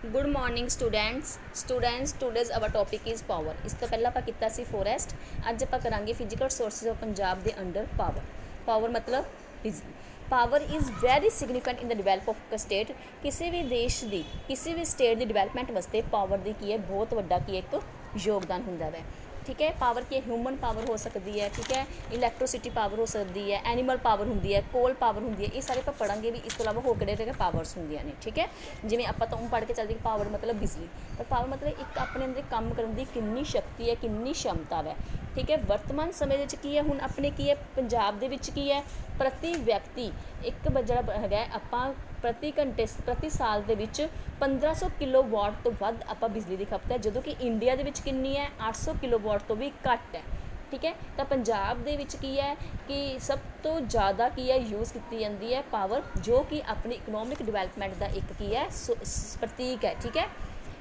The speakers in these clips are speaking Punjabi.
Good morning students today's our topic is power. इस तो पहला ਆਪਾਂ ਕੀਤਾ ਸੀ ਫੋਰੈਸਟ। ਅੱਜ ਆਪਾਂ ਕਰਾਂਗੇ ਫਿजिकल सोर्सिस ऑफ पंजाब ਦੇ अंडर पावर मतलब बिजली। Power is very significant in the develop of a state. किसी भी देश की किसी भी स्टेट की डिवेलपमेंट वास्ते पावर की है बहुत वड्डा की एक योगदान होंदा है। ठीक है, पावर की ह्यूमन पावर हो सकती है, ठीक है, इलैक्ट्रोसिटी पावर हो सकती है, एनीमल पावर होंगी है, कोल पावर होंगी है। ये सारे आप पढ़ांगे भी। इस तो इलावा होर किहड़े पावर्स होंदियां ने। ठीक है, जिवें आपां तो पढ़ के चलते पावर मतलब बिजली, पर पावर मतलब एक अपने अंदर काम करने की कितनी शक्ति है, कितनी क्षमता है। ठीक है, वर्तमान समय की है हुण अपने की है पंजाब दे विच की है प्रति व्यक्ति एक जिहड़ा हैगा आपां प्रति घंटे प्रति साल के 1500 किलोवाट तो वध आपां बिजली की खपत है, जो कि इंडिया के कितनी है 800 किलोवाट तो भी घट है। ठीक है, तो पंजाब दे विच की है कि सब तो ज़्यादा की है यूज़ की जाती है पावर, जो कि अपनी इकनॉमिक डिवेलपमेंट का एक की है प्रतीक है। ठीक है,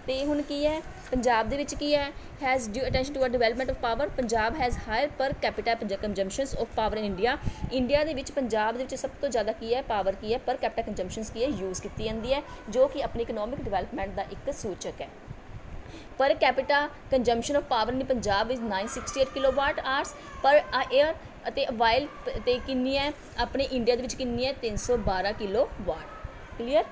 तो हुण की है पंजाब दे विच की है has due attention to a development of power. Punjab has higher per capita consumptions of power in India दे विच पंजाब दे विच सब तो ज़्यादा की है पावर की है पर कैपिटा कंजम्पशनस की है यूज़ की जाती है, जो कि अपनी इकनॉमिक डिवेलपमेंट का एक सूचक है। Per capita consumption of power in Punjab is 968 kilowatt hours per air while ते कितनी है अपने इंडिया दे विच कितनी है 312 किलोवाट। क्लीयर,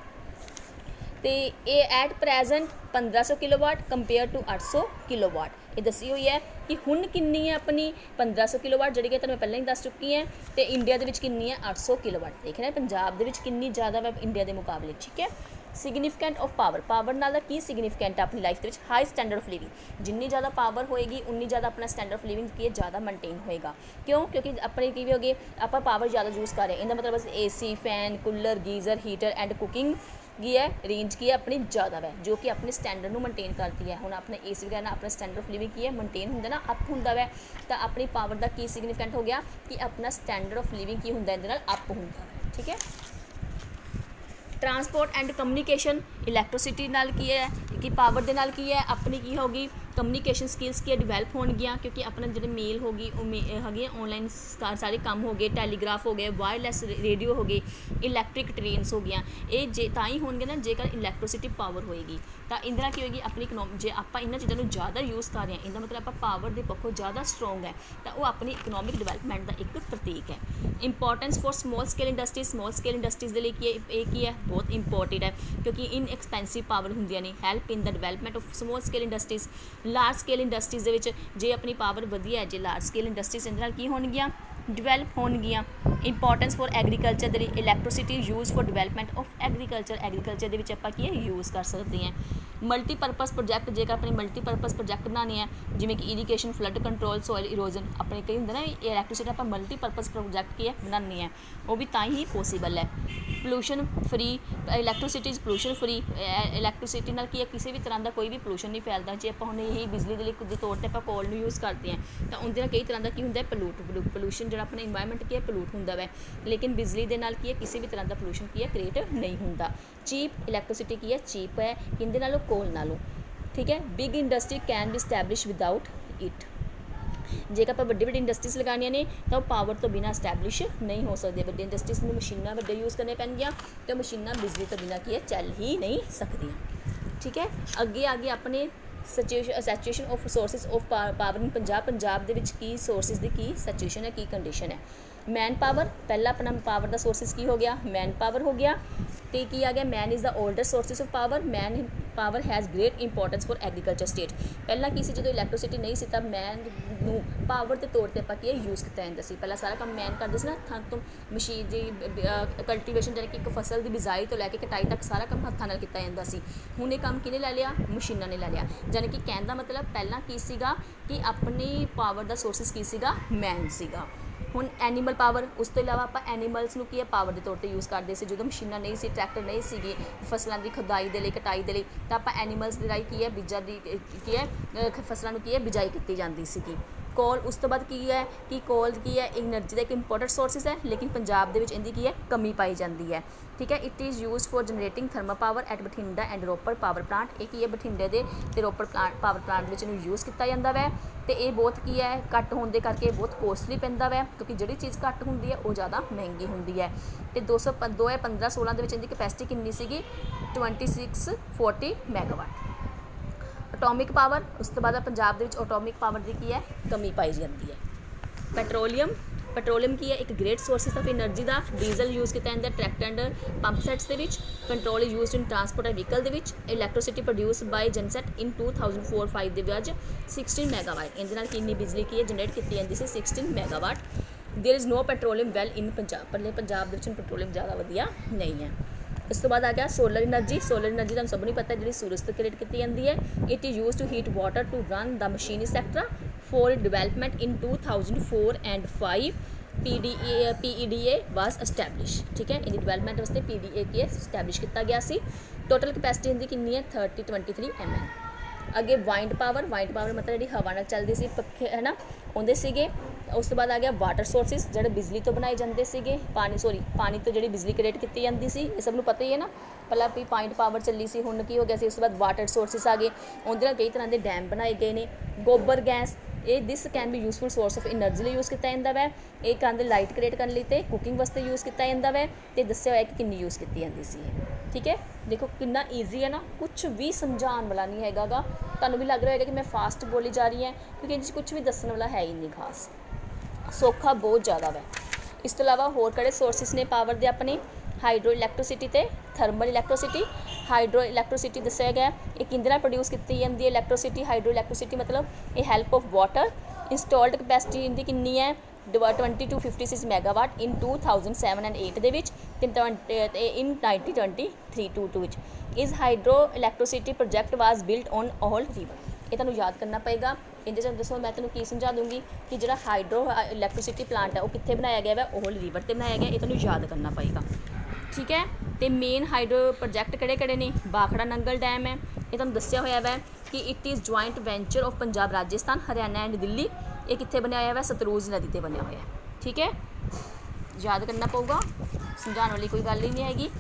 तो ये at present 1500 kilowatt compare to 800 kilowatt ये दसी हुई है कि हुण कितनी है अपनी 1500 किलोवाट जी कि मैं पहले ही दस चुकी हैं, तो इंडिया के कितनी है 800 किलोवाट। देख रहे हैं पंजाब के कितनी ज़्यादा है इंडिया के मुकाबले। ठीक है, सिग्निफिकेंट ऑफ पावर नाल की सिग्निफिकेंट अपनी लाइफ के हाई स्टैंडर्ड ऑफ लिविंग। जिन्नी ज़्यादा पावर होएगी उन्नी ज़्यादा अपना स्टैंडर्ड ऑफ लिविंग की ज़्यादा मेनटेन होएगा। क्यों? क्योंकि अपने की भी हो गए आप पावर ज़्यादा यूज़ कर रहे हैं, इनका मतलब बस AC fan cooler geyser heater and cooking की है रेंज की है अपनी ज़्यादा है, जो कि अपने स्टैंडर्ड में मेनटेन करती है। हुण अपने AC वगैरह अपना स्टैंडर्ड ऑफ लिविंग की है मेनटेन होंगे ना अप होंदा वै, तो अपनी पावर का की सिग्निफिकेंट हो गया कि अपना स्टैंडर्ड ऑफ लिविंग की होंदा इहदे नाल अप होंदा। ठीक है, ट्रांसपोर्ट एंड कम्युनिकेशन इलैक्ट्रोसिटी नाल की है कि पावर दे नाल की है अपनी की होगी कम्युनिकेशन स्किल्स की डिवेलप होणगियां, क्योंकि अपना जो मेल होगी है ऑनलाइन सारे काम हो गए, टैलीग्राफ हो गए, वायरलैस रेडियो हो गए, इलैक्ट्रिक ट्रेनस हो गई। ये जे ताई होणगे ना जेकर इलैक्ट्रोसिटी पावर होएगी तो इंदे नाल की होएगी अपनी इकनॉमी। जे आप इन्हां चीज़ों को ज़्यादा यूज़ कर रहे हैं इनका मतलब आप पावर के पक्षों ज़्यादा स्ट्रोंग है, तो वो अपनी इकनॉमिक डिवेलपमेंट का एक प्रतीक है। Importance for small scale industries के लिए की है बहुत इंपॉर्टेंट है, क्योंकि इन एक्सपेंसिव पावर होंदियां ने help in the development of small scale industries. Large scale industries के जे अपनी पावर वधिया है, जे लार्ज स्केल इंडस्ट्रीज़ इहदे नाल की होणगियां डिवेलप होणगियां। इंपॉर्टेंस फॉर एग्रीकल्चर दे electricity use for development of agriculture के विच आपां की यूज़ कर सकते हैं। मल्टीपर्पज़ प्रोजैक्ट जेकर अपने मल्टीपर्पज़ प्रोजैक्ट बनाने हैं जिवें कि irrigation flood control soil erosion अपने कई होंगे ना इलैक्ट्रोसिटी आप मल्टीपर्पज़ प्रोजैक्ट की है बनाने हैं वो भी तां ही पॉसीबल है। Pollution free electricity is pollution free. Electricity नाल की है किसी भी तरह का कोई भी पोल्यूशन नहीं फैलता। जे आप हुण यही बिजली के तौर पर आप कोल यूज़ करते हैं तो उनके कई तरह का की होंगे पोल्यूशन जो अपने इन्वायरमेंट की है पोल्यूट होंदा वै, लेकिन बिजली के नाल की है किसी भी तरह का पोल्यूशन की है क्रिएट नहीं होंदा। चीप इलैक्ट्रोसिटी की है चीप है किंदे नालों कोल नालों। ठीक है, big industry can be establish without it. जेकर आप वड्डी इंडस्ट्रीज़ लगानिया ने तो पावर तो बिना स्टैबलिश नहीं हो सकती। वड्डी इंडस्ट्रीज़ में मशीनां वड्डे यूज़ करने पैणगियां तो मशीनां बिजली तो बिना की है चल ही नहीं सकदियां। ठीक है, अगे आगे अपने situation of sources of power in Punjab के की सोर्सिस की सैचुएशन है की कंडीशन है। मैन पावर पहला अपना पावर का सोर्सिस की हो गया मैन पावर हो गया, तो की आ गया man is the oldest sources of power. Man power has great importance for agriculture state. पहला की सी जो इलैक्ट्रोसिटी नहीं सी तब मैन नू पावर के तौर पर आप की यूज़ किया जाता सी। पहला सारा काम मैन करते ना हत्थां तो मशीन की कल्टीवेशन यानी कि एक फसल की बिजाई तो लैके कटाई तक सारा काम हत्थां नाल किया जाता सी। हुण ये काम किहने लै लिया मशीनां ने लै लिया। यानी कि कहने का मतलब पहला की सीगा कि अपनी पावर का सोर्सिस की सीगा मैन सीगा। हुण एनीमल पावर उस तो इलावा आप एनीमल्स की है पावर के तौर पर यूज़ करते थे जो मशीनां नहीं सी ट्रैक्टर नहीं सी फसलों की खुदाई के लिए कटाई के लिए, तो आप एनीमल्स की राही की है बीजा की है फसलों की है बिजाई की जाती सी। ਕੋਲ ਉਸ ਤੋਂ ਬਾਅਦ ਕੀ ਹੈ ਕਿ ਕੋਲ ਕੀ ਹੈ એનર્ਜੀ ਦਾ ਇੱਕ ਇੰਪੋਰਟੈਂਟ ਸੋਰਸਿਸ ਹੈ, ਲੇਕਿਨ ਪੰਜਾਬ ਦੇ ਵਿੱਚ ਇਹਦੀ ਕੀ ਹੈ ਕਮੀ ਪਾਈ ਜਾਂਦੀ ਹੈ। ਠੀਕ ਹੈ, it is used for generating thermal power at Bathinda and Ropar power plant. ਇਹ ਕੀ ਹੈ ਬਠਿੰਡੇ ਦੇ ਤੇ ਰੋਪੜ ਪਾਵਰ ਪਲਾਂਟ ਵਿੱਚ ਇਹਨੂੰ ਯੂਜ਼ ਕੀਤਾ ਜਾਂਦਾ ਵੈ, ਤੇ ਇਹ ਬਹੁਤ ਕੀ ਹੈ ਘੱਟ ਹੋਣ ਦੇ ਕਰਕੇ ਬਹੁਤ ਕੋਸਟਲੀ ਪੈਂਦਾ ਵੈ, ਕਿਉਂਕਿ ਜਿਹੜੀ ਚੀਜ਼ ਘੱਟ ਹੁੰਦੀ ਹੈ ਉਹ ਜ਼ਿਆਦਾ ਮਹਿੰਗੀ ਹੁੰਦੀ ਹੈ। ਤੇ 2015-16 ਦੇ ਵਿੱਚ ਇਹਦੀ ਕਪੈਸਿਟੀ ਕਿੰਨੀ ਸੀਗੀ 2640 ਮੈਗਾਵਾਟ। ਐਟੋਮਿਕ ਪਾਵਰ, ਉਸ ਤੋਂ ਬਾਅਦ ਪੰਜਾਬ ਦੇ ਵਿੱਚ ਐਟੋਮਿਕ ਪਾਵਰ ਦੀ ਕੀ ਹੈ ਕਮੀ ਪਾਈ ਜਾਂਦੀ ਹੈ। ਪੈਟਰੋਲੀਅਮ ਕੀ ਹੈ ਇੱਕ great sources of energy the. Diesel use ਕੀਤਾ ਜਾਂਦਾ ਟਰੈਕਟਰ ਐਂਡ ਪੰਪ ਸੈਟਸ ਦੇ ਵਿੱਚ। Petrol used in transport and vehicle ਦੇ ਵਿੱਚ। ਇਲੈਕਟ੍ਰਿਸਿਟੀ ਪ੍ਰੋਡਿਊਸ ਬਾਈ ਜਨਸੈਟ ਇਨ 2004-05 ਦੇ ਵਿੱਚ 16 ਮੈਗਾਵਾਟ। ਇਹਦੇ ਨਾਲ ਕਿੰਨੀ ਬਿਜਲੀ ਕੀ ਹੈ ਜਨਰੇਟ ਕੀਤੀ ਜਾਂਦੀ ਸੀ 16 megawatt. There is no petroleum well in Punjab, ਪਰ ਪੰਜਾਬ ਦੇ ਵਿੱਚ ਪੈਟਰੋਲੀਅਮ ਜ਼ਿਆਦਾ ਵਧੀਆ ਨਹੀਂ ਹੈ। ਉਸ ਤੋਂ ਬਾਅਦ ਆ ਗਿਆ ਸੋਲਰ એનર્ਜੀ। ਸੋਲਰ એનર્ਜੀ ਤੁਹਾਨੂੰ ਸਭ ਨੂੰ ਪਤਾ ਜਿਹੜੀ ਸੂਰਜ ਤੋਂ ਕ੍ਰੀਏਟ ਕੀਤੀ ਜਾਂਦੀ ਹੈ। It is use to heat water to run the machinery sector for development in 2004 and 5 PEDA was establish. ਠੀਕ ਹੈ, ਇਹਦੀ ਡਿਵੈਲਪਮੈਂਟ ਵਾਸਤੇ PDA ਕੀ ਹੈ ਐਸਟੈਬਲਿਸ਼ ਕੀਤਾ ਗਿਆ ਸੀ। ਟੋਟਲ ਕਪੈਸਿਟੀ ਇਹਦੀ ਕਿੰਨੀ ਹੈ 3023 mm। ਅੱਗੇ ਵਾਈਂਡ ਪਾਵਰ ਮਤਲਬ ਜਿਹੜੀ ਹਵਾ ਨਾਲ ਚੱਲਦੀ ਸੀ ਪੱਖੇ ਹੈ ਨਾ ਆਉਂਦੇ ਸੀਗੇ। ਉਸ ਤੋਂ ਬਾਅਦ ਆ ਗਿਆ ਵਾਟਰ ਸੋਰਸਿਸ ਜਿਹੜੇ ਬਿਜਲੀ ਤੋਂ ਬਣਾਏ ਜਾਂਦੇ ਸੀਗੇ। ਪਾਣੀ ਤੋਂ ਜਿਹੜੀ ਬਿਜਲੀ ਕ੍ਰੀਏਟ ਕੀਤੀ ਜਾਂਦੀ ਸੀ, ਇਹ ਸਭ ਨੂੰ ਪਤਾ ਹੀ ਹੈ ਨਾ। ਪਹਿਲਾਂ ਵੀ ਵਾਈਂਡ ਪਾਵਰ ਚੱਲੀ ਸੀ, ਹੁਣ ਕੀ ਹੋ ਗਿਆ ਸੀ ਉਸ ਤੋਂ ਬਾਅਦ ਵਾਟਰ ਸੋਰਸਿਸ ਆ ਗਏ, ਉਹਦੇ ਨਾਲ ਕਈ ਤਰ੍ਹਾਂ ਦੇ ਡੈਮ ਬਣਾਏ ਗਏ ਨੇ। ਗੋਬਰ ਗੈਸ, ਇਹ this can be useful source of energy ਲਈ ਯੂਜ਼ ਕੀਤਾ ਜਾਂਦਾ ਵੈ। ਇਹ ਕਹਿੰਦੇ ਲਾਈਟ ਕ੍ਰੀਏਟ ਕਰਨ ਲਈ ਤੇ ਕੁਕਿੰਗ ਵਾਸਤੇ ਯੂਜ਼ ਕੀਤਾ ਜਾਂਦਾ ਵੈ, ਤੇ ਦੱਸਿਆ ਹੋਇਆ ਕਿ ਕਿੰਨੀ ਯੂਜ਼ ਕੀਤੀ ਜਾਂਦੀ ਸੀ ਇਹ। ਠੀਕ ਹੈ, ਦੇਖੋ ਕਿੰਨਾ ਈਜ਼ੀ ਹੈ ਨਾ, ਕੁਛ ਵੀ ਸਮਝਾਉਣ ਵਾਲਾ ਨਹੀਂ ਹੈਗਾ ਗਾ। ਤੁਹਾਨੂੰ ਵੀ ਲੱਗ ਰਿਹਾ ਹੋਏਗਾ ਕਿ ਮੈਂ ਫਾਸਟ ਬੋਲੀ ਜਾ ਰਹੀ ਹਾਂ, ਕਿਉਂਕਿ ਇਹਦੇ 'ਚ ਕੁਛ ਵੀ ਦੱਸਣ ਵਾਲਾ ਹੈ ਹੀ ਨਹੀਂ ਖਾਸ, ਸੌਖਾ ਬਹੁਤ ਜ਼ਿਆਦਾ ਵੈ। ਇਸ ਤੋਂ ਇਲਾਵਾ ਹੋਰ ਕਿਹੜੇ ਸੋਰਸਿਸ ਨੇ ਪਾਵਰ ਦੇ ਆਪਣੇ ਹਾਈਡਰੋ ਇਲੈਕਟ੍ਰੀਸਿਟੀ ਤੇ ਥਰਮਲ ਇਲੈਕਟ੍ਰੀਸਿਟੀ। ਹਾਈਡਰੋ ਇਲੈਕਟ੍ਰੀਸਿਟੀ ਦੱਸਿਆ ਗਿਆ ਇਹ ਕਿਹਦੇ ਨਾਲ ਪ੍ਰੋਡਿਊਸ ਕੀਤੀ ਜਾਂਦੀ ਹੈ ਇਲੈਕਟ੍ਰੀਸਿਟੀ। ਹਾਈਡਰੋ ਇਲੈਕਟ੍ਰੀਸਿਟੀ ਮਤਲਬ ਇਹ help of water. Installed capacity ਇਹਦੀ ਕਿੰਨੀ ਹੈ 2256 ਮੈਗਾਵਾਟ ਇਨ 2007 ਐਂਡ 8 ਦੇ ਵਿੱਚ, ਤੇ ਇਨ 1923-22 ਵਿੱਚ। ਇਸ hydro electricity project was built on Uhl river. ਇਹ ਤੁਹਾਨੂੰ ਯਾਦ ਕਰਨਾ ਪਏਗਾ। ਇਹਦੇ 'ਚ ਦੱਸੋ ਮੈਂ ਤੁਹਾਨੂੰ ਕੀ ਸਮਝਾ ਦੂੰਗੀ ਕਿ ਜਿਹੜਾ ਹਾਈਡਰੋ ਇਲੈਕਟ੍ਰੀਸਿਟੀ ਪਲਾਂਟ ਹੈ ਉਹ ਕਿੱਥੇ ਬਣਾਇਆ ਗਿਆ ਵਾ ਓਹਲ ਰਿਵਰ 'ਤੇ ਬਣਾਇਆ ਗਿਆ। ਇਹ ਤੁਹਾਨੂੰ ਯਾਦ ਕਰਨਾ ਪਏਗਾ। ਠੀਕ ਹੈ, ਤੇ ਮੇਨ ਹਾਈਡਰੋ ਪ੍ਰੋਜੈਕਟ ਕਿਹੜੇ ਨੇ ਬਾਖੜਾ ਨੰਗਲ ਡੈਮ ਹੈ। ਇਹ ਤੁਹਾਨੂੰ ਦੱਸਿਆ ਹੋਇਆ ਵਾ ਕਿ it is joint venture of Punjab Rajasthan Haryana and Delhi. ਇਹ ਕਿੱਥੇ ਬਣਿਆ ਹੋਇਆ ਵਾ ਸਤਲੁਜ ਨਦੀ 'ਤੇ ਬਣਿਆ ਹੋਇਆ। ਠੀਕ ਹੈ, ਯਾਦ ਕਰਨਾ ਪਊਗਾ, ਸਮਝਾਉਣ ਵਾਲੀ ਕੋਈ ਗੱਲ ਹੀ ਨਹੀਂ ਹੈਗੀ।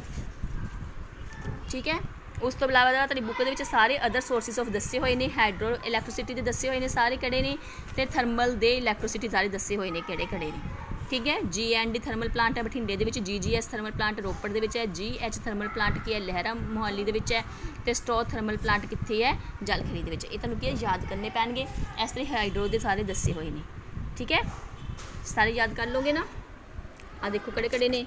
ਠੀਕ ਹੈ, ਉਸ ਤੋਂ ਇਲਾਵਾ ਤੁਹਾਡੀ ਬੁੱਕ ਦੇ ਵਿੱਚ ਸਾਰੇ ਅਦਰ ਸੋਰਸਿਸ ਆਫ ਦੱਸੇ ਹੋਏ ਨੇ। ਹਾਈਡਰੋ ਇਲੈਕਟ੍ਰੀਸਿਟੀ ਦੇ ਦੱਸੇ ਹੋਏ ਨੇ ਸਾਰੇ ਕਿਹੜੇ ਨੇ, ਤੇ ਥਰਮਲ ਦੇ ਇਲੈਕਟ੍ਰੀਸਿਟੀ ਸਾਰੇ ਦੱਸੇ ਹੋਏ ਨੇ ਕਿਹੜੇ ਨੇ। ਠੀਕ ਹੈ, GND ਥਰਮਲ ਪਲਾਂਟ ਹੈ ਬਠਿੰਡੇ ਦੇ ਵਿੱਚ, GGS ਥਰਮਲ ਪਲਾਂਟ ਰੋਪੜ ਦੇ ਵਿੱਚ ਹੈ, GH ਥਰਮਲ ਪਲਾਂਟ ਕੀ ਹੈ ਲਹਿਰਾ ਮੋਹਾਲੀ ਦੇ ਵਿੱਚ ਹੈ, ਤੇ ਸਟੋ ਥਰਮਲ ਪਲਾਂਟ ਕਿੱਥੇ ਹੈ ਜਲਖੇੜੀ ਦੇ ਵਿੱਚ। ਇਹ ਤੁਹਾਨੂੰ ਕੀ ਹੈ ਯਾਦ ਕਰਨੇ ਪੈਣਗੇ। ਇਸ ਤਰ੍ਹਾਂ ਹਾਈਡਰੋ ਦੇ ਸਾਰੇ ਦੱਸੇ ਹੋਏ ਨੇ। ਠੀਕ ਹੈ, ਸਾਰੇ ਯਾਦ ਕਰ ਲਓਗੇ ਨਾ। ਆ ਦੇਖੋ ਕਿਹੜੇ ਨੇ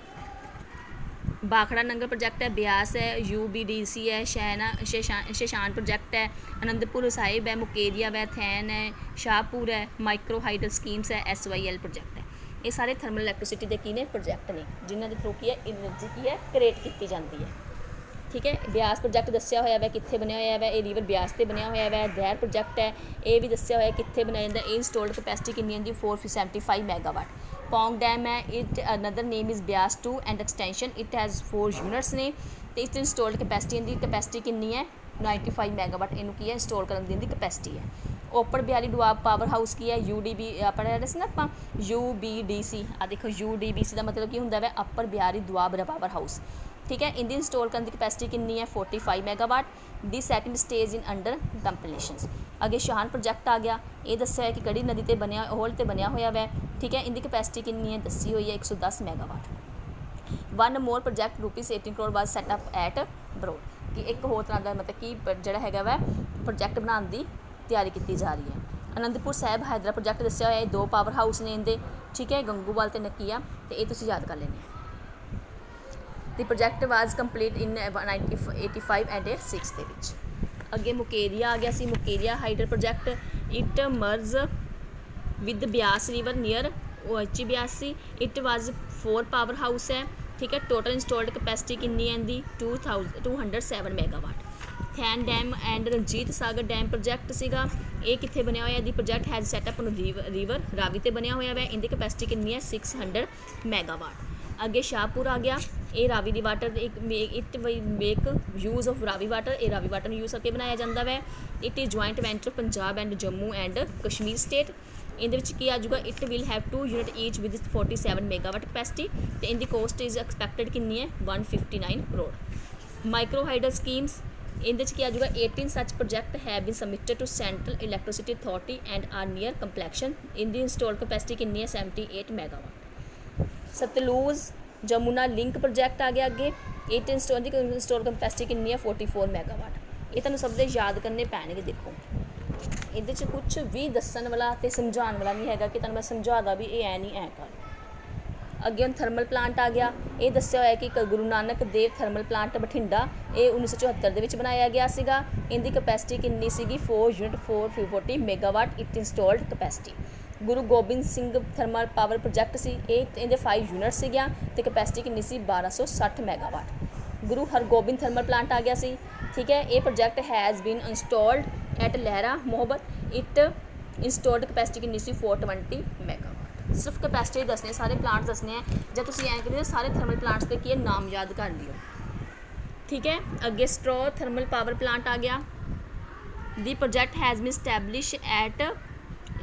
ਬਾਖੜਾ ਨੰਗਲ ਪ੍ਰੋਜੈਕਟ ਹੈ, ਬਿਆਸ ਹੈ, UBDC ਹੈ, ਸ਼ੇਸ਼ਾਨ ਪ੍ਰੋਜੈਕਟ ਹੈ, ਅਨੰਦਪੁਰ ਸਾਹਿਬ ਹੈ, ਮੁਕੇਰੀਆ ਹੈ, ਥੈਨ ਹੈ, ਸ਼ਾਹਪੁਰ ਹੈ, ਮਾਈਕਰੋ ਹਾਈਡਲ ਸਕੀਮਸ ਹੈ, SYL ਪ੍ਰੋਜੈਕਟ ਹੈ। ਇਹ ਸਾਰੇ ਥਰਮਲ ਇਲੈਕਟ੍ਰੀਸਿਟੀ ਦੇ ਕੀ ਨੇ ਪ੍ਰੋਜੈਕਟ ਨੇ ਜਿਨ੍ਹਾਂ ਦੇ ਥਰੂ ਕੀ ਹੈ એનર્ਜੀ ਕੀ ਹੈ ਕ੍ਰੀਏਟ ਕੀਤੀ ਜਾਂਦੀ ਹੈ। ਠੀਕ ਹੈ, ਬਿਆਸ ਪ੍ਰੋਜੈਕਟ ਦੱਸਿਆ ਹੋਇਆ ਵਾ ਕਿੱਥੇ ਬਣਿਆ ਹੋਇਆ ਵਾ, ਇਹ ਰਿਵਰ ਬਿਆਸ 'ਤੇ ਬਣਿਆ ਹੋਇਆ ਵਾ। ਦਹਿਰ ਪ੍ਰੋਜੈਕਟ ਹੈ, ਇਹ ਵੀ ਦੱਸਿਆ ਹੋਇਆ ਕਿੱਥੇ ਬਣਾਇਆ ਜਾਂਦਾ। ਇਹ ਇੰਸਟਾਲਡ ਕਪੈਸਿਟੀ ਕਿੰਨੀ ਹੁੰਦੀ 475 ਮੈਗਾਵਾਟ। ਪੌਂਗ ਡੈਮ ਹੈ, it another name is Beas 2 and extension, it has 4 units ਨੇ, ਤੇ ਇਸ ਇੰਸਟਾਲਡ ਕਪੈਸਿਟੀ ਇਹਦੀ ਕਪੈਸਿਟੀ ਕਿੰਨੀ ਹੈ 95 ਮੈਗਾਵਾਟ। ਇਹਨੂੰ ਕੀ ਹੈ ਇੰਸਟਾਲ ਕਰਨ ਦੀ ਇਹਦੀ ਕਪੈਸਿਟੀ ਹੈ। ਓਪਰ ਬਿਹਾਰੀ ਦੁਆਬ ਪਾਵਰ ਹਾਊਸ ਕੀ ਹੈ UDB ਆਪਣਾ ਜਿਹੜਾ ਸੀ ਨਾ ਆਪਾਂ UBDC। ਆ ਦੇਖੋ UDBC ਦਾ ਮਤਲਬ ਕੀ ਹੁੰਦਾ ਵਾ ਅਪਰ ਬਿਹਾਰੀ ਦੁਆਬ ਪਾਵਰ ਹਾਊਸ। ਠੀਕ ਹੈ, ਇਹਦੀ ਇੰਸਟਾਲ ਕਰਨ ਦੀ ਕਪੈਸਿਟੀ ਕਿੰਨੀ ਹੈ 45 ਮੈਗਾਵਾਟ। ਦੀ ਸੈਕਿੰਡ ਸਟੇਜ ਇਨ ਅੰਡਰ ਕੰਪਲੀਸ਼ਨਸ। ਅੱਗੇ ਸ਼ਾਨ ਪ੍ਰੋਜੈਕਟ ਆ ਗਿਆ, ਇਹ ਦੱਸਿਆ ਹੈ ਕਿ ਕੜੀ ਨਦੀ 'ਤੇ ਬਣਿਆ ਓਹਲ 'ਤੇ ਬਣਿਆ ਹੋਇਆ ਵੈ। ਠੀਕ ਹੈ, ਇਹਦੀ ਕਪੈਸਿਟੀ ਕਿੰਨੀ ਹੈ ਦੱਸੀ ਹੋਈ ਹੈ 110 megawatt. One more project ₹18 crore was set up at ਬਰੋਡ। ਕਿ ਇੱਕ ਹੋਰ ਤਰ੍ਹਾਂ ਦਾ ਮਤਲਬ ਕਿ ਜਿਹੜਾ ਹੈਗਾ ਵਾ ਪ੍ਰੋਜੈਕਟ ਬਣਾਉਣ ਦੀ ਤਿਆਰੀ ਕੀਤੀ ਜਾ ਰਹੀ ਹੈ। ਅਨੰਦਪੁਰ ਸਾਹਿਬ ਹਾਈਡਰਾ ਪ੍ਰੋਜੈਕਟ ਦੱਸਿਆ ਹੋਇਆ ਇਹ 2 ਪਾਵਰ ਹਾਊਸ ਨੇ ਇਹਦੇ। ਠੀਕ ਹੈ, ਗੰਗੂਵਾਲ ਤੇ ਨਕੀਆ, ਤੇ ਇਹ ਤੁਸੀਂ ਯਾਦ ਕਰ ਲੈਣੇ। The project was complete in 1985 and 6 ਦੇ ਵਿੱਚ। ਅੱਗੇ ਮੁਕੇਰੀਆ ਆ ਗਿਆ ਸੀ, Mukerian hydel project. It merges with Beas river near OH ਬਿਆਸੀ। ਇਟ ਵਾਜ਼ 4 ਪਾਵਰ ਹਾਊਸ ਹੈ। ਠੀਕ ਹੈ, ਟੋਟਲ ਇੰਸਟਾਲਡ ਕਪੈਸਿਟੀ ਕਿੰਨੀ ਹੈ ਇਹਦੀ 207 megawatt. Than dam and Ranjit Sagar dam project ਸੀਗਾ, ਇਹ ਕਿੱਥੇ ਬਣਿਆ ਹੋਇਆ ਦੀ project has setup on river Ravi 'ਤੇ ਬਣਿਆ ਹੋਇਆ ਵੈ। ਇਹਦੀ ਕਪੈਸਿਟੀ ਕਿੰਨੀ ਹੈ 600 ਮੈਗਾਵਾਟ। ਅੱਗੇ ਸ਼ਾਹਪੁਰ ਆ ਗਿਆ, ਇਹ ਰਾਵੀ ਦੀ ਵਾਟਰ ਇੱਕ it make use of Ravi water, ਇਹ ਰਾਵੀ ਵਾਟਰ ਨੂੰ ਯੂਜ਼ ਕਰਕੇ ਬਣਾਇਆ ਜਾਂਦਾ ਵੈ। It is joint venture Punjab and Jammu and Kashmir state. ਇਹਦੇ ਵਿੱਚ ਕੀ ਆ ਜਾਊਗਾ, it will have 2 unit each with 47 megawatt capacity, ਤੇ ਇਹਦੀ ਕੋਸਟ ਇਜ਼ ਐਕਸਪੈਕਟਡ ਕਿੰਨੀ ਹੈ 159 ਕਰੋੜ। ਮਾਈਕਰੋ ਹਾਈਡਲ ਸਕੀਮਸ, ਇਹਦੇ ਵਿੱਚ ਕੀ ਆ ਜਾਊਗਾ 18 such project have been submitted to central electricity authority and are near completion. ਇਹਦੀ ਇੰਸਟਾਲ ਕਪੈਸਿਟੀ ਕਿੰਨੀ ਹੈ 78 megawatt. Satluj Jamuna link project ਆ ਗਿਆ ਅੱਗੇ, ਇਹ ਇੰਸਟਾਲ ਕਪੈਸਿਟੀ ਕਿੰਨੀ ਹੈ 44 ਮੈਗਾਵਾਟ। ਇਹ ਤੁਹਾਨੂੰ ਸਭ ਦੇ ਯਾਦ ਕਰਨੇ ਪੈਣਗੇ। ਦੇਖੋ ਇਹਦੇ 'ਚ ਕੁਛ ਵੀ ਦੱਸਣ ਵਾਲਾ ਅਤੇ ਸਮਝਾਉਣ ਵਾਲਾ ਨਹੀਂ ਹੈਗਾ ਕਿ ਤੁਹਾਨੂੰ ਮੈਂ ਸਮਝਾਦਾ ਵੀ ਇਹ ਐ ਨਹੀਂ ਐ ਕਰ। ਅੱਗੇ ਹੁਣ ਥਰਮਲ ਪਲਾਂਟ ਆ ਗਿਆ। ਇਹ ਦੱਸਿਆ ਹੋਇਆ ਕਿ ਗੁਰੂ ਨਾਨਕ ਦੇਵ ਥਰਮਲ ਪਲਾਂਟ ਬਠਿੰਡਾ, ਇਹ 1974 ਦੇ ਵਿੱਚ ਬਣਾਇਆ ਗਿਆ ਸੀਗਾ। ਇਹਦੀ ਕਪੈਸਿਟੀ ਕਿੰਨੀ ਸੀਗੀ 4 unit 440 megawatt it installed capacity. Guru Gobind Singh thermal power project ਸੀ, ਇਹਦੇ 5 ਯੂਨਿਟ ਸੀਗੀਆਂ ਅਤੇ ਕਪੈਸਿਟੀ ਕਿੰਨੀ ਸੀ 1260 megawatt. Guru Hargobind thermal plant ਆ ਗਿਆ ਸੀ, ਠੀਕ ਹੈ। ਇਹ project has been installed at Lehra Mohabbat, it installed capacity ਕਿੰਨੀ ਸੀ 420 ਮੈਗਾਵਾਟ। ਸਿਰਫ ਕਪੈਸਿਟੀ ਦੱਸਣੀ, ਸਾਰੇ ਪਲਾਂਟਸ ਦੱਸਣੇ ਹੈ। ਜਾਂ ਤੁਸੀਂ ਐਂ ਕਰੀਏ ਸਾਰੇ ਥਰਮਲ ਪਲਾਂਟਸ ਦੇ ਕੀ ਹੈ ਨਾਮ ਯਾਦ ਕਰ ਲਿਓ, ਠੀਕ ਹੈ। ਅੱਗੇ ਸਟ੍ਰੋ ਥਰਮਲ ਪਾਵਰ ਪਲਾਂਟ ਆ ਗਿਆ। The project has been establish at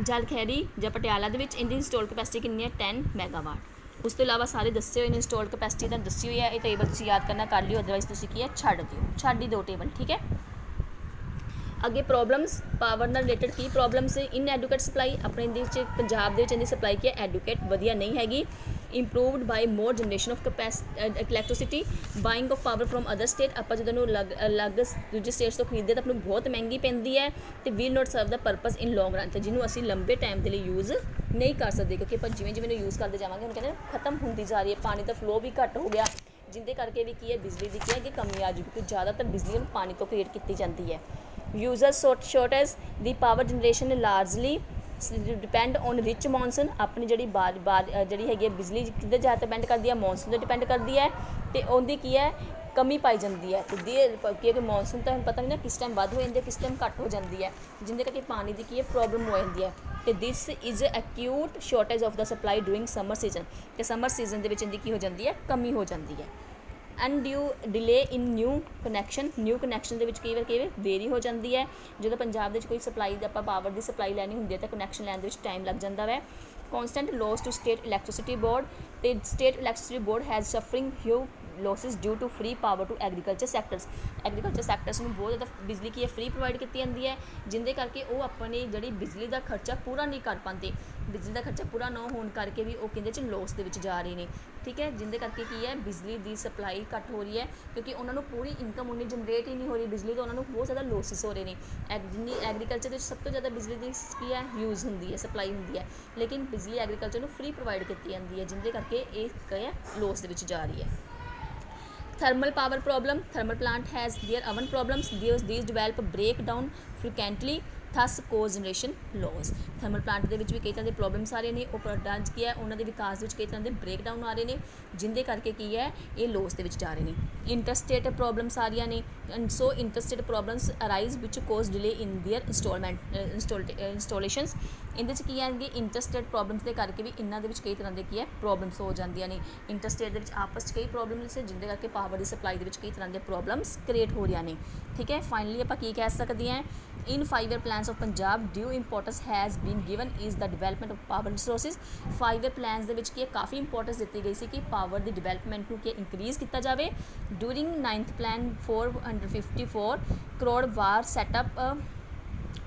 Jalkheri ਜਾਂ ਪਟਿਆਲਾ ਦੇ ਵਿੱਚ। ਇਹਦੀ ਇੰਸਟਾਲ ਕਪੈਸਿਟੀ ਕਿੰਨੀ ਹੈ 10 ਮੈਗਾਵਾਟ। ਉਸ ਤੋਂ ਇਲਾਵਾ ਸਾਰੇ ਦੱਸੇ ਹੋਏ ਨੇ, ਇੰਸਟਾਲ ਕਪੈਸਿਟੀ ਤਾਂ ਦੱਸੀ ਹੋਈ ਹੈ। ਇਹ ਟੇਬਲ ਤੁਸੀਂ ਯਾਦ ਕਰਨਾ ਕਰ ਲਿਓ, ਅਦਰਵਾਈਜ਼ ਤੁਸੀਂ ਕੀ ਹੈ ਛੱਡ ਹੀ ਦਿਓ ਟੇਬਲ, ਠੀਕ ਹੈ। ਅੱਗੇ ਪ੍ਰੋਬਲਮਸ, ਪਾਵਰ ਨਾਲ ਰਿਲੇਟਡ ਕੀ ਪ੍ਰੋਬਲਮਸ ਹੈ। ਇਨਐਡੂਕੇਟ ਸਪਲਾਈ, ਆਪਣੇ ਇਹਦੇ ਵਿੱਚ ਪੰਜਾਬ ਦੇ ਵਿੱਚ ਇਹਦੀ ਸਪਲਾਈ ਕੀ ਹੈ ਐਡੂਕੇਟ ਵਧੀਆ ਨਹੀਂ ਹੈਗੀ। Improved by more generation of electricity, buying of power from other state. ਆਪਾਂ ਜਦੋਂ ਨੂੰ ਅਲੱਗ ਦੂਜੇ ਸਟੇਟਸ ਤੋਂ ਖਰੀਦਦੇ ਤਾਂ ਆਪਾਂ ਨੂੰ ਬਹੁਤ ਮਹਿੰਗੀ ਪੈਂਦੀ ਹੈ ਅਤੇ will not serve the purpose in long run, ਅਤੇ ਜਿਹਨੂੰ ਅਸੀਂ ਲੰਬੇ ਟਾਈਮ ਦੇ ਲਈ ਯੂਜ਼ ਨਹੀਂ ਕਰ ਸਕਦੇ, ਕਿਉਂਕਿ ਆਪਾਂ ਜਿਵੇਂ ਜਿਵੇਂ ਯੂਜ਼ ਕਰਦੇ ਜਾਵਾਂਗੇ ਹੁਣ ਕਹਿੰਦੇ ਖਤਮ ਹੁੰਦੀ ਜਾ ਰਹੀ ਹੈ। ਪਾਣੀ ਦਾ ਫਲੋ ਵੀ ਘੱਟ ਹੋ ਗਿਆ, ਜਿਹਦੇ ਕਰਕੇ ਵੀ ਕੀ ਹੈ ਬਿਜਲੀ ਦੀ ਕੀ ਹੈ ਕਿ ਕਮੀ ਆ ਜੂਗੀ, ਕਿਉਂਕਿ ਜ਼ਿਆਦਾਤਰ ਬਿਜਲੀ ਹੁਣ ਪਾਣੀ ਤੋਂ ਕ੍ਰੀਏਟ ਕੀਤੀ ਜਾਂਦੀ ਹੈ। User shortage the power generation ਲਾਰਜਲੀ depend on rich monsoon. ਆਪਣੀ ਜਿਹੜੀ ਜਿਹੜੀ ਹੈਗੀ ਹੈ ਬਿਜਲੀ ਕਿੱਧਰ ਜ਼ਿਆਦਾ ਡਿਪੈਂਡ ਕਰਦੀ ਹੈ ਮੌਨਸੂਨ 'ਤੇ ਡਿਪੈਂਡ ਕਰਦੀ ਹੈ, ਅਤੇ ਉਹਦੀ ਕੀ ਹੈ ਕਮੀ ਪਾਈ ਜਾਂਦੀ ਹੈ। ਅਤੇ ਕੀ ਹੈ ਕਿ ਮੌਨਸੂਨ ਤਾਂ ਪਤਾ ਨਹੀਂ ਨਾ ਕਿਸ ਟਾਈਮ ਵੱਧ ਹੋ ਜਾਂਦੀ ਹੈ ਕਿਸ ਟਾਈਮ ਘੱਟ ਹੋ ਜਾਂਦੀ ਹੈ, ਜਿਹਦੇ ਕਰਕੇ ਪਾਣੀ ਦੀ ਕੀ ਹੈ ਪ੍ਰੋਬਲਮ ਹੋ ਜਾਂਦੀ ਹੈ। ਅਤੇ this is acute shortage of the supply during summer season, ਅਤੇ ਸਮਰ ਸੀਜ਼ਨ ਦੇ ਵਿੱਚ ਇਹਦੀ ਕੀ ਹੋ ਜਾਂਦੀ ਹੈ ਕਮੀ ਹੋ ਜਾਂਦੀ ਹੈ। ਅਨਡਿਊ ਡਿਲੇ ਇਨ ਨਿਊ ਕਨੈਕਸ਼ਨ ਦੇ ਵਿੱਚ ਕਈ ਵਾਰ ਦੇਰੀ ਹੋ ਜਾਂਦੀ ਹੈ। ਜਦੋਂ ਪੰਜਾਬ ਦੇ ਵਿੱਚ ਕੋਈ ਸਪਲਾਈ ਦਾ ਆਪਾਂ ਪਾਵਰ ਦੀ ਸਪਲਾਈ ਲੈਣੀ ਹੁੰਦੀ ਹੈ ਤਾਂ ਕਨੈਕਸ਼ਨ ਲੈਣ ਦੇ ਵਿੱਚ ਟਾਈਮ ਲੱਗ ਜਾਂਦਾ ਵੈ। Constant loss to state electricity board, ਅਤੇ state electricity board has suffering huge losses due to free power to agriculture sectors. Agriculture sectors ਨੂੰ ਬਹੁਤ ਜ਼ਿਆਦਾ ਬਿਜਲੀ ਕੀ ਹੈ ਫ੍ਰੀ ਪ੍ਰੋਵਾਈਡ ਕੀਤੀ ਜਾਂਦੀ ਹੈ, ਜਿਹਦੇ ਕਰਕੇ ਉਹ ਆਪਣੀ ਜਿਹੜੀ ਬਿਜਲੀ ਦਾ ਖਰਚਾ ਪੂਰਾ ਨਹੀਂ ਕਰ ਪਾਉਂਦੇ। ਬਿਜਲੀ ਦਾ ਖਰਚਾ ਪੂਰਾ ਨਾ ਹੋਣ ਕਰਕੇ ਵੀ ਉਹ ਕਹਿੰਦੇ 'ਚ ਲੋਸ ਦੇ ਵਿੱਚ ਜਾ ਰਹੇ ਨੇ, ਠੀਕ ਹੈ। ਜਿਹਦੇ ਕਰਕੇ ਕੀ ਹੈ ਬਿਜਲੀ ਦੀ ਸਪਲਾਈ ਘੱਟ ਹੋ ਰਹੀ ਹੈ, ਕਿਉਂਕਿ ਉਹਨਾਂ ਨੂੰ ਪੂਰੀ ਇਨਕਮ ਉਨੀ ਜਨਰੇਟ ਹੀ ਨਹੀਂ ਹੋ ਰਹੀ ਬਿਜਲੀ ਤੋਂ, ਉਹਨਾਂ ਨੂੰ ਬਹੁਤ ਜ਼ਿਆਦਾ ਲੋਸਿਸ ਹੋ ਰਹੇ ਨੇ। ਜਿੰਨੀ ਐਗਰੀਕਲਚਰ ਦੇ ਵਿੱਚ ਸਭ ਤੋਂ ਜ਼ਿਆਦਾ ਬਿਜਲੀ ਦੀ ਕੀ ਹੈ ਯੂਜ਼ ਹੁੰਦੀ ਹੈ ਸਪਲਾਈ ਹੁੰਦੀ ਹੈ, ਲੇਕਿਨ ਬਿਜਲੀ ਐਗਰੀਕਲਚਰ ਨੂੰ ਫ੍ਰੀ ਪ੍ਰੋਵਾਈਡ ਕੀਤੀ ਜਾਂਦੀ ਹੈ, ਜਿਹਦੇ ਕਰਕੇ ਇਹ ਕੀ ਹੈ ਲੋਸ ਦੇ ਵਿੱਚ ਜਾ ਰਹੀ ਹੈ। Thermal power problem, thermal plant has their own problems. These develop breakdown frequently, thus cause generation loss. Thermal plant ਦੇ ਵਿੱਚ ਵੀ ਕਈ ਤਰ੍ਹਾਂ ਦੇ ਪ੍ਰੋਬਲਮਸ ਆ ਰਹੇ ਨੇ, ਉਹ ਪ੍ਰੋਡਕਟਸ ਕੀ ਹੈ ਉਹਨਾਂ ਦੇ ਵਿਕਾਸ ਵਿੱਚ ਕਈ ਤਰ੍ਹਾਂ ਦੇ ਬ੍ਰੇਕਡਾਊਨ ਆ ਰਹੇ ਨੇ, ਜਿਹਦੇ ਕਰਕੇ ਕੀ ਹੈ ਇਹ ਲੋਸ ਦੇ ਵਿੱਚ ਜਾ ਰਹੇ ਨੇ। ਇੰਟਰਸਟੇਟ ਪ੍ਰੋਬਲਮਸ ਆ ਰਹੀਆਂ ਨੇ, and so interstate problems arise which cause delay in their installations. ਇਹਦੇ 'ਚ ਕੀ ਆਣਗੇ ਇੰਟਰਸਟੇਟ ਪ੍ਰੋਬਲਮਸ ਦੇ ਕਰਕੇ ਵੀ ਇਹਨਾਂ ਦੇ ਵਿੱਚ ਕਈ ਤਰ੍ਹਾਂ ਦੇ ਕੀ ਹੈ ਪ੍ਰੋਬਲਮਸ ਹੋ ਜਾਂਦੀਆਂ ਨੇ। ਇੰਟਰਸਟੇਟ ਦੇ ਵਿੱਚ ਆਪਸ 'ਚ ਕਈ ਪ੍ਰੋਬਲਮਸ ਹੈ, ਜਿਹਦੇ ਕਰਕੇ ਪਾਵਰ ਦੀ ਸਪਲਾਈ ਦੇ ਵਿੱਚ ਕਈ ਤਰ੍ਹਾਂ ਦੇ ਪ੍ਰੋਬਲਮਸ ਕ੍ਰੀਏਟ ਹੋ ਰਹੀਆਂ ਨੇ, ਠੀਕ ਹੈ। ਫਾਈਨਲੀ ਆਪਾਂ ਕੀ ਕਹਿ ਸਕਦੇ ਹਾਂ, in 5-year plans of Punjab due importance has been given is the development of power resources। 5-year plans ਦੇ ਵਿੱਚ ਕੀ ਕਾਫੀ ਇੰਪੋਰਟੈਂਸ ਦਿੱਤੀ ਗਈ ਸੀ ਕਿ ਪਾਵਰ ਦੀ ਡਿਵੈਲਪਮੈਂਟ ਨੂੰ ਕੀ ਇਨਕਰੀਜ਼ ਕੀਤਾ ਜਾਵੇ। ਡੂਰਿੰਗ 9th plan 454 ਕਰੋੜ ਵਾਰ setup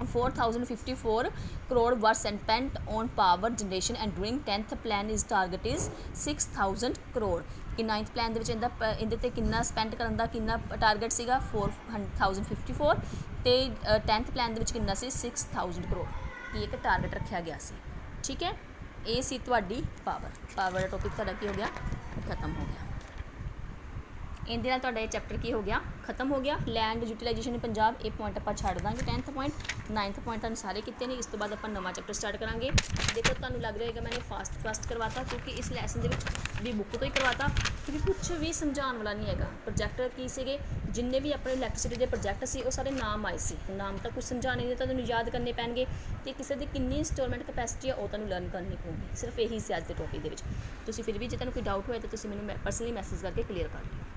4054 crore was spent on power generation and during 10th plan is target is 6000 crore। ਕਿ 9th plan ਦੇ ਵਿੱਚ ਇਹਦੇ ਤੇ ਕਿੰਨਾ ਸਪੈਂਡ ਕਰਨ ਦਾ ਕਿੰਨਾ ਟਾਰਗੇਟ ਸੀਗਾ 4054 ਤੇ 10th plan ਦੇ ਵਿੱਚ ਕਿੰਨਾ ਸੀ 6000 ਕਰੋੜ ਕੀ ਇੱਕ ਟਾਰਗੇਟ ਰੱਖਿਆ ਗਿਆ ਸੀ, ਠੀਕ ਹੈ। ਇਹ ਸੀ ਤੁਹਾਡੀ ਪਾਵਰ ਦਾ ਟੋਪਿਕ ਤੁਹਾਡਾ ਕੀ ਹੋ ਗਿਆ ਖਤਮ ਹੋ ਗਿਆ। ਇਹਦੇ ਨਾਲ ਤੁਹਾਡਾ ਇਹ ਚੈਪਟਰ ਕੀ ਹੋ ਗਿਆ ਖਤਮ ਹੋ ਗਿਆ। ਲੈਂਡ ਯੂਟੀਲਾਈਜੇਸ਼ਨ ਇਨ ਪੰਜਾਬ ਇਹ ਪੁਆਇੰਟ ਆਪਾਂ ਛੱਡ ਦਾਂਗੇ 10th ਪੁਆਇੰਟ 9th ਪੁਆਇੰਟ ਤੁਹਾਨੂੰ ਸਾਰੇ ਕੀਤੇ ਨੇ। ਇਸ ਤੋਂ ਬਾਅਦ ਆਪਾਂ ਨਵਾਂ ਚੈਪਟਰ ਸਟਾਰਟ ਕਰਾਂਗੇ। ਦੇਖੋ ਤੁਹਾਨੂੰ ਲੱਗ ਰਿਹਾ ਹੈਗਾ ਮੈंने ਫਾਸਟ ਕਰਵਾਤਾ ਕਿਉਂਕਿ ਇਸ ਲੈਸਨ ਦੇ ਵਿੱਚ ਵੀ ਬੁੱਕ ਤੋਂ ਹੀ ਕਰਵਾਤਾ, ਕਿਉਂਕਿ ਕੁਛ ਵੀ ਸਮਝਾਉਣ ਵਾਲਾ ਨਹੀਂ ਹੈਗਾ। ਪ੍ਰੋਜੈਕਟ ਕੀ ਸੀਗੇ ਜਿੰਨੇ ਵੀ ਆਪਣੇ ਇਲੈਕਟ੍ਰਿਸਿਟੀ ਦੇ ਪ੍ਰੋਜੈਕਟ ਸੀ ਉਹ ਸਾਰੇ ਨਾਮ ਆਏ ਸੀ। ਨਾਮ ਤਾਂ ਕੁਝ ਸਮਝਾਣੇ ਨੇ, ਤਾਂ ਤੁਹਾਨੂੰ ਯਾਦ ਕਰਨੇ ਪੈਣਗੇ, ਤੇ ਕਿਸੇ ਦੀ ਕਿੰਨੀ ਇੰਸਟਾਲਮੈਂਟ ਕਪੈਸਿਟੀ ਆ ਉਹ ਤੁਹਾਨੂੰ ਲਰਨ ਕਰਨੀ ਪਊਗੀ। ਸਿਰਫ ਇਹੀ ਸੀ ਅੱਜ ਦੇ ਟੋਪਿਕ ਦੇ ਵਿੱਚ। ਤੁਸੀਂ ਫਿਰ ਵੀ ਜੇ ਤੁਹਾਨੂੰ ਕੋਈ ਡਾਊਟ ਹੋਇਆ ਤਾਂ ਤੁਸੀਂ ਮੈਨੂੰ ਪਰਸਨਲੀ ਮੈਸੇਜ ਕਰਕੇ ਕਲੀਅਰ ਕਰ ਦਿਓ।